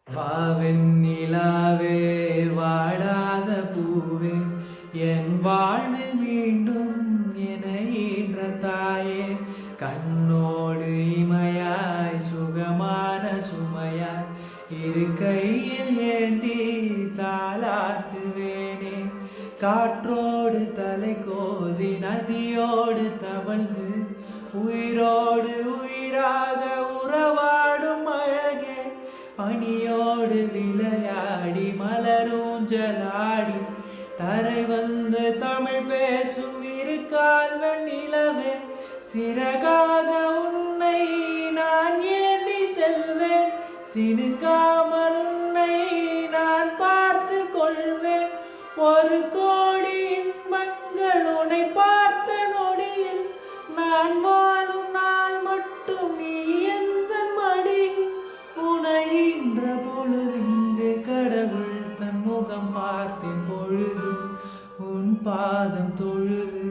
வாவெண்ணிலாவே வாடாத பூவே என் வாழ்வில் மீண்டும் என ஈன்ற தாயே கண்ணோடு இமையாய் சுகமான சுமையாய் இரு கையில் ஏந்தி தாலாட்டுவேனே காற்றோடு தலை கோதி நதியோடு தவழ்ந்து உயிரோடு உயிராக உறவாடும் அழகே பனியோடு விளையாடி மலரூஞ்சலாடி தரை வந்து தமிழ் பேசும் இரு கால்வன் நிலவே சிறகாக உன்னை நான் ஏந்தி செல்வேன் சினுக்காமல் உன்னை நான் பார்த்து கொள்வேன் ஒரு கோடி இன்பங்கள் உன்னை பார்த்த நொடியில் நான் வாழும் நாள் மட்டும் நீ எந்த மடி உனைகின்ற பொழுது கடவுள் தன் முகம் பார்த்தேன் பொழுது உன் பாதம் தொழுது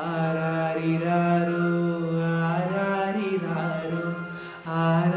ஆராரிராரோ ஆராரிராரோ ஆர